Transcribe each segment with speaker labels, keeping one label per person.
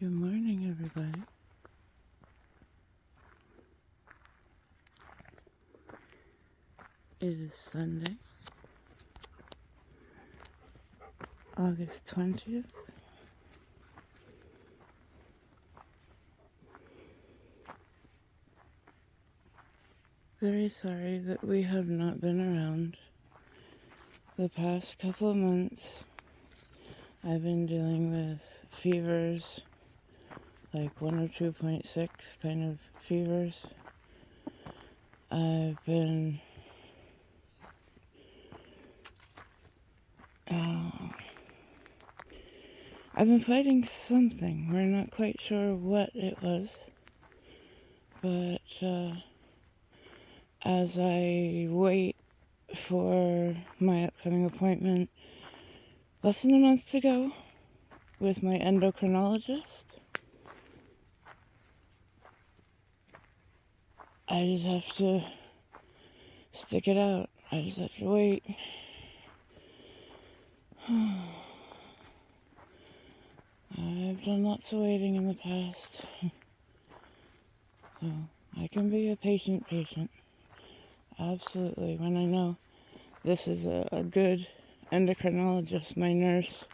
Speaker 1: Good morning, everybody. It is Sunday, August 20th. Very sorry that we have not been around the past couple of months. I've been dealing with fevers, like 102.6 kind of fevers. I've been fighting something. We're not quite sure what it was, but as I wait for my upcoming appointment less than a month to go with my endocrinologist, I just have to stick it out. I just have to wait. I've done lots of waiting in the past, so I can be a patient. Absolutely. When I know this is a good endocrinologist, my nurse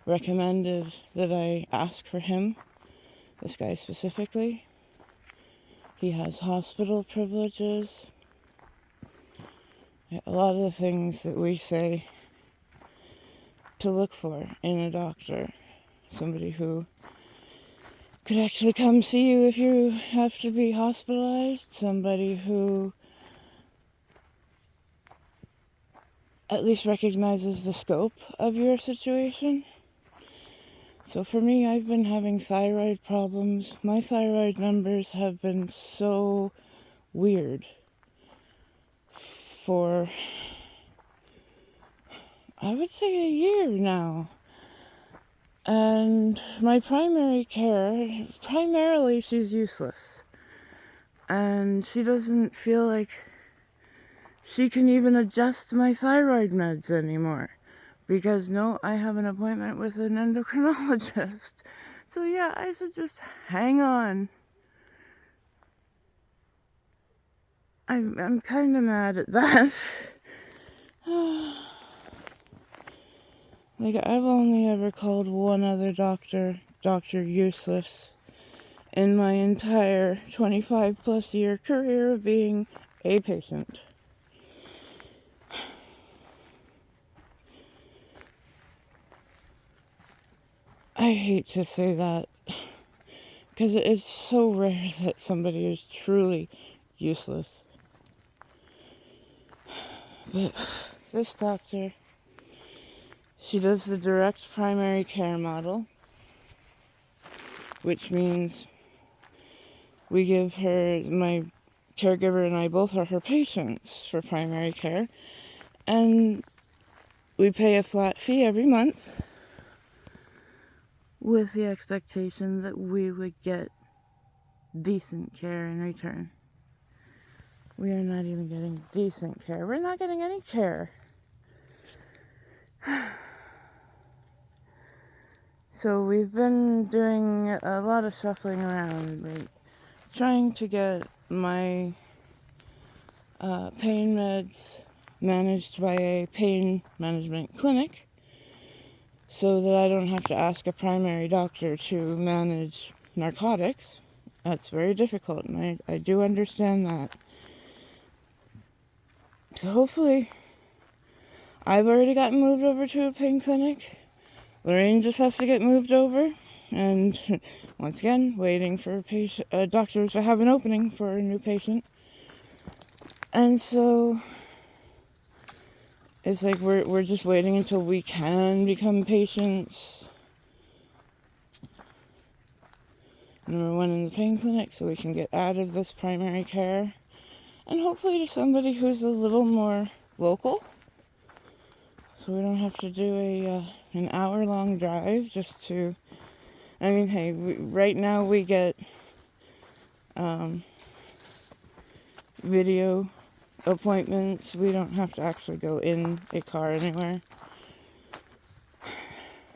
Speaker 1: recommended that I ask for him, this guy specifically. He has hospital privileges. A lot of the things that we say to look for in a doctor. Somebody who could actually come see you if you have to be hospitalized. Somebody who at least recognizes the scope of your situation. So for me, I've been having thyroid problems. My thyroid numbers have been so weird for, I would say, a year now. And my primary care, primarily she's useless. And she doesn't feel like she can even adjust my thyroid meds anymore. Because no, I have an appointment with an endocrinologist. So yeah, I should just hang on. I'm kind of mad at that. Like, I've only ever called one other doctor useless in my entire 25 plus year career of being a patient. I hate to say that because it is so rare that somebody is truly useless. But this doctor, she does the direct primary care model, which means we give her, my caregiver and I both are her patients for primary care, and we pay a flat fee every month with the expectation that we would get decent care in return. We are not even getting decent care. We're not getting any care. So we've been doing a lot of shuffling around. We're trying to get my pain meds managed by a pain management clinic so that I don't have to ask a primary doctor to manage narcotics. That's very difficult, and I do understand that. So hopefully, I've already gotten moved over to a pain clinic. Lorraine just has to get moved over, and once again, waiting for a doctor to have an opening for a new patient. And so it's like we're just waiting until we can become patients. Number one in the pain clinic, so we can get out of this primary care, and hopefully to somebody who's a little more local, so we don't have to do an hour-long drive just to. I mean, hey, right now we get video appointments. We don't have to actually go in a car anywhere.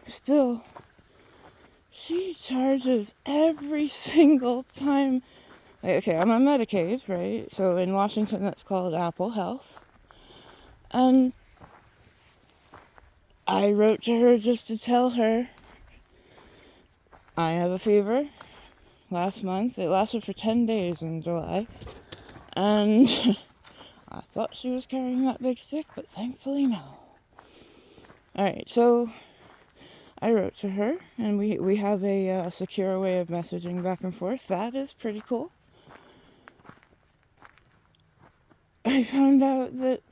Speaker 1: Still, she charges every single time. Okay, I'm on Medicaid, right? So in Washington, that's called Apple Health. And I wrote to her just to tell her I have a fever last month. It lasted for 10 days in July. And I thought she was carrying that big stick, but thankfully no. Alright, so I wrote to her, and we have a secure way of messaging back and forth. That is pretty cool. I found out that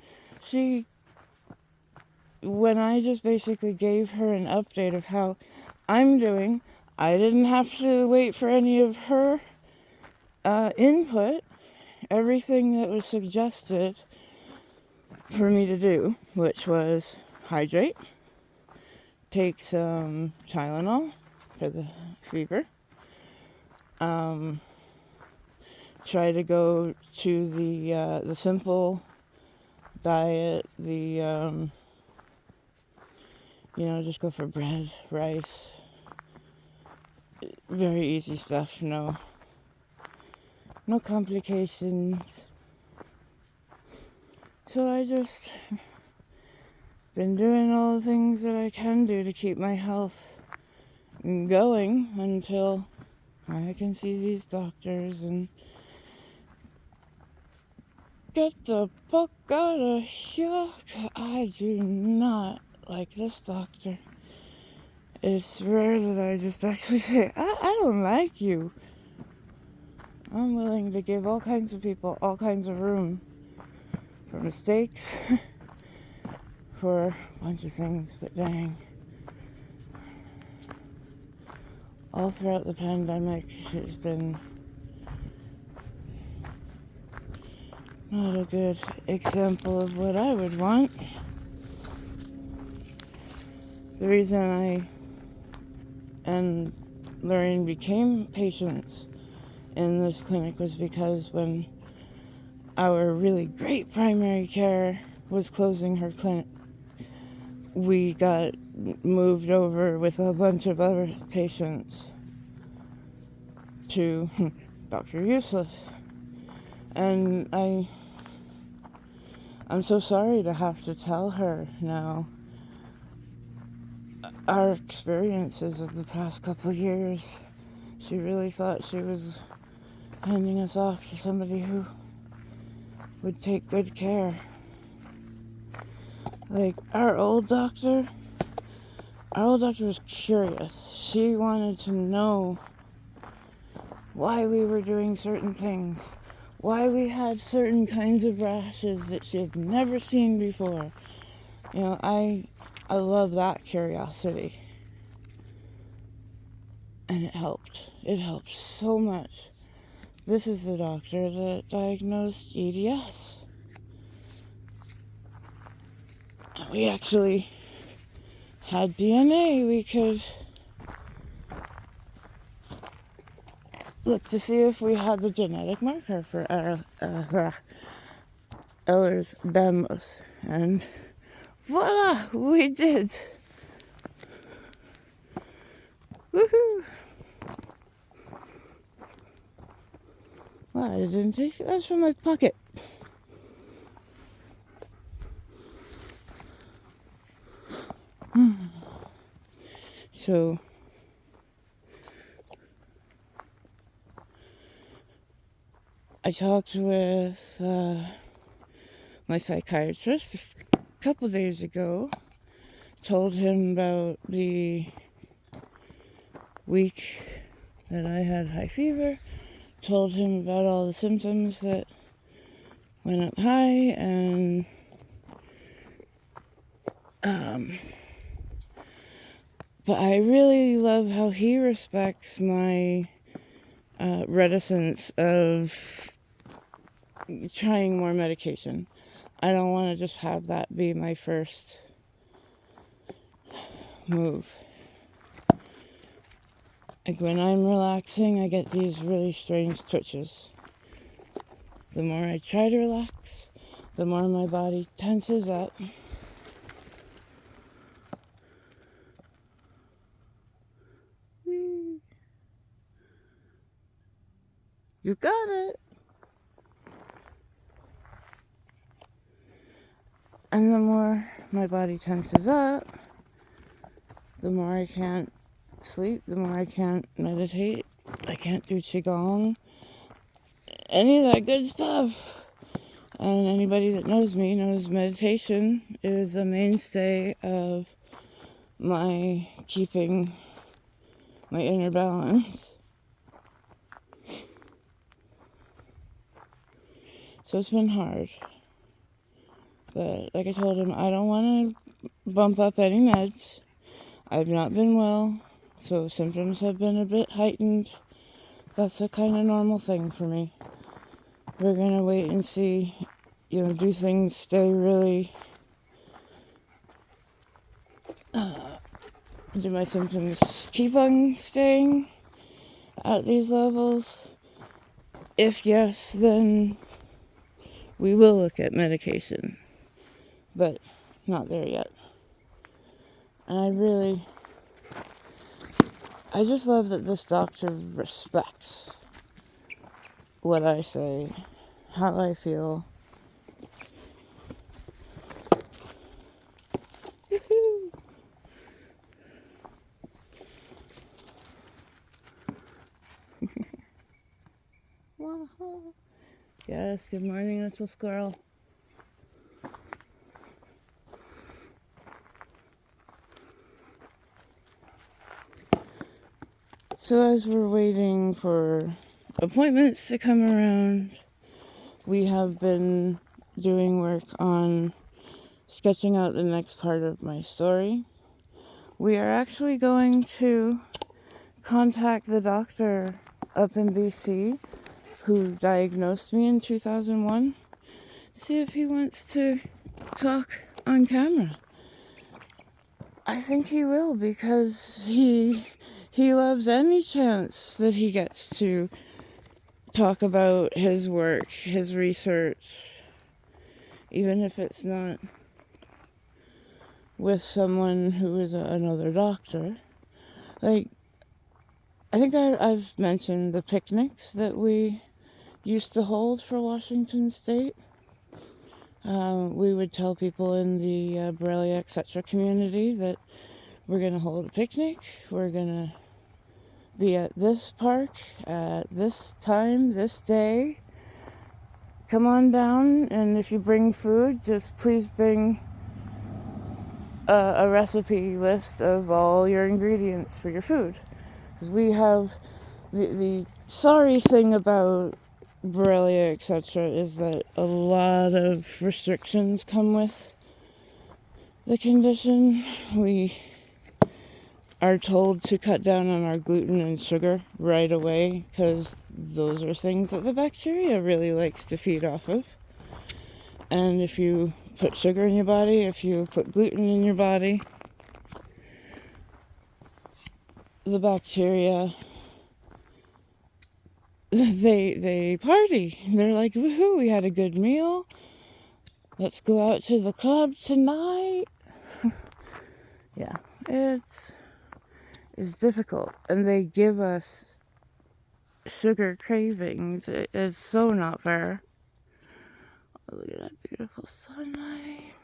Speaker 1: when I just basically gave her an update of how I'm doing, I didn't have to wait for any of her input. Everything that was suggested for me to do, which was hydrate, take some Tylenol for the fever, try to go to the simple diet, just go for bread, rice, very easy stuff, no complications. So I just been doing all the things that I can do to keep my health going until I can see these doctors and get the fuck out of here. I do not like this doctor. It's rare that I just actually say, I don't like you. I'm willing to give all kinds of people all kinds of room for mistakes, for a bunch of things, but dang. All throughout the pandemic, it's been not a good example of what I would want. The reason I and Lorraine became patients in this clinic was because when our really great primary care was closing her clinic, we got moved over with a bunch of other patients to Dr. Useless. And I'm so sorry to have to tell her now our experiences of the past couple of years. She really thought she was handing us off to somebody who would take good care. Like, our old doctor was curious. She wanted to know why we were doing certain things, why we had certain kinds of rashes that she had never seen before. I love that curiosity. And it helped. It helped so much. This is the doctor that diagnosed EDS. We actually had DNA. We could look to see if we had the genetic marker for Ehlers-Danlos. And voila, we did. Woohoo! Wow, I didn't take it. That's from my pocket. So, I talked with my psychiatrist a couple days ago. Told him about the week that I had high fever. Told him about all the symptoms that went up high, and but I really love how he respects my reticence of trying more medication. I don't want to just have that be my first move. Like, when I'm relaxing, I get these really strange twitches. The more I try to relax, the more my body tenses up. You got it. And the more my body tenses up, the more I can't sleep, the more I can't meditate. I can't do Qigong, any of that good stuff. And anybody that knows me knows meditation is a mainstay of my keeping my inner balance. So it's been hard. But like I told him, I don't want to bump up any meds. I've not been well, so symptoms have been a bit heightened. That's a kind of normal thing for me. We're going to wait and see, do things stay really... do my symptoms keep on staying at these levels? If yes, then we will look at medication. But not there yet. And I just love that this doctor respects what I say, how I feel. Yes, good morning, little squirrel. So as we're waiting for appointments to come around, we have been doing work on sketching out the next part of my story. We are actually going to contact the doctor up in BC who diagnosed me in 2001, see if he wants to talk on camera. I think he will, because he loves any chance that he gets to talk about his work, his research, even if it's not with someone who is another doctor. Like, I think I've mentioned the picnics that we used to hold for Washington State. We would tell people in the BorreliaEtc community that we're going to hold a picnic, we're going to be at this park at this time, this day. Come on down, and if you bring food, just please bring a recipe list of all your ingredients for your food. Because we have the sorry thing about BorreliaEtc is that a lot of restrictions come with the condition. We are told to cut down on our gluten and sugar right away because those are things that the bacteria really likes to feed off of. And if you put sugar in your body, if you put gluten in your body, the bacteria, they party. They're like, woohoo, we had a good meal. Let's go out to the club tonight. Yeah, it's difficult. And they give us sugar cravings. It's so not fair. Oh, look at that beautiful sunlight.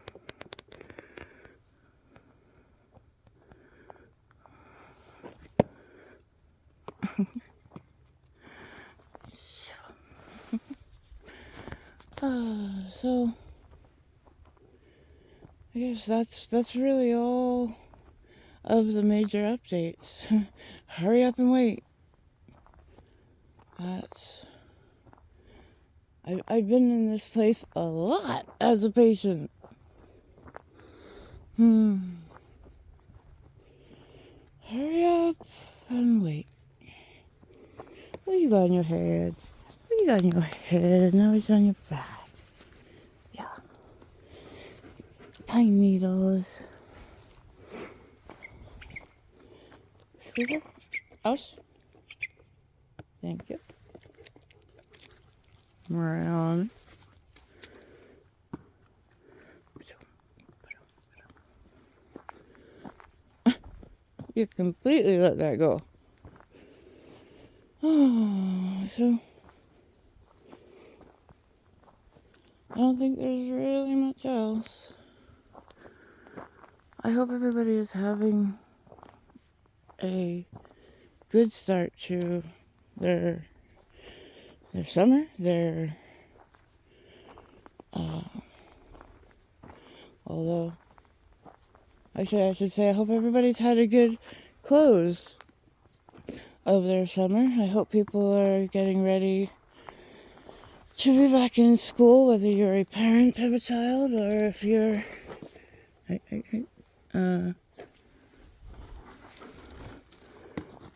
Speaker 1: So I guess that's really all of the major updates. Hurry up and wait. I've been in this place a lot as a patient. Hurry up and wait. What you got on your head? What you got on your head? Now it's on your back. Yeah. Pine needles. Sugar? Us? Thank you. Right on. You completely let that go. Oh, so I don't think there's really much else. I hope everybody is having a good start to their summer, although I should say I hope everybody's had a good close of their summer. I hope people are getting ready to be back in school, whether you're a parent of a child or if you're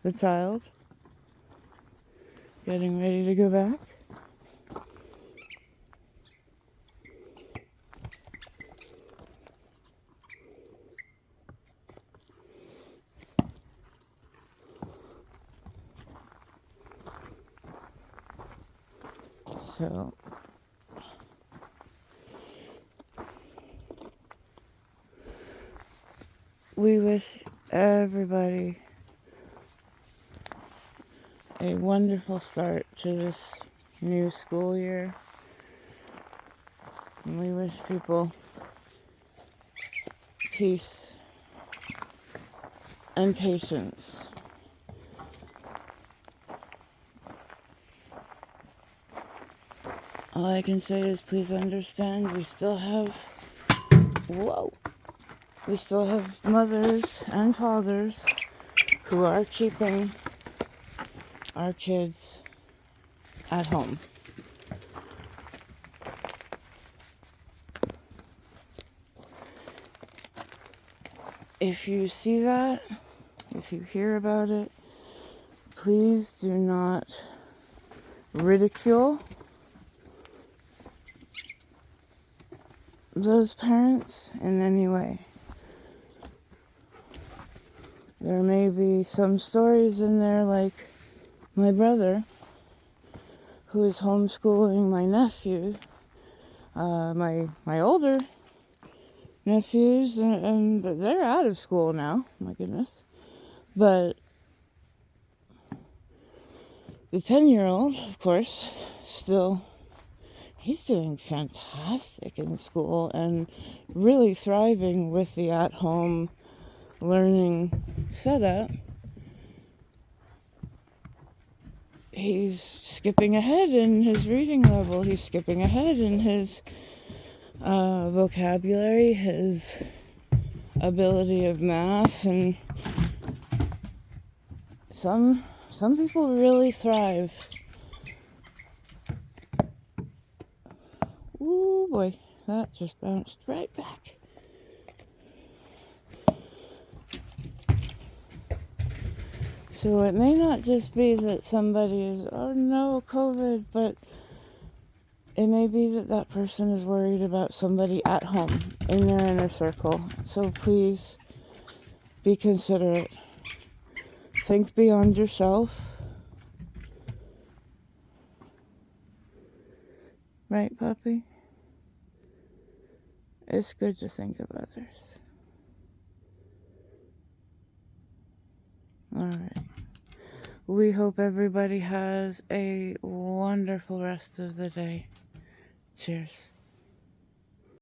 Speaker 1: the child getting ready to go back. So we wish everybody a wonderful start to this new school year. And we wish people peace and patience. All I can say is please understand we still have mothers and fathers who are keeping our kids at home. If you see that, if you hear about it, please do not ridicule those parents in any way. There may be some stories in there like my brother, who is homeschooling my nephew, my older nephews, and they're out of school now, my goodness. But the 10-year-old, of course, still, he's doing fantastic in school and really thriving with the at-home learning setup. He's skipping ahead in his reading level. He's skipping ahead in his vocabulary, his ability of math, and some people really thrive. Ooh boy, that just bounced right back. So it may not just be that somebody is, oh no, COVID, but it may be that person is worried about somebody at home in their inner circle. So please be considerate. Think beyond yourself. Right, puppy? It's good to think of others. All right. We hope everybody has a wonderful rest of the day. Cheers.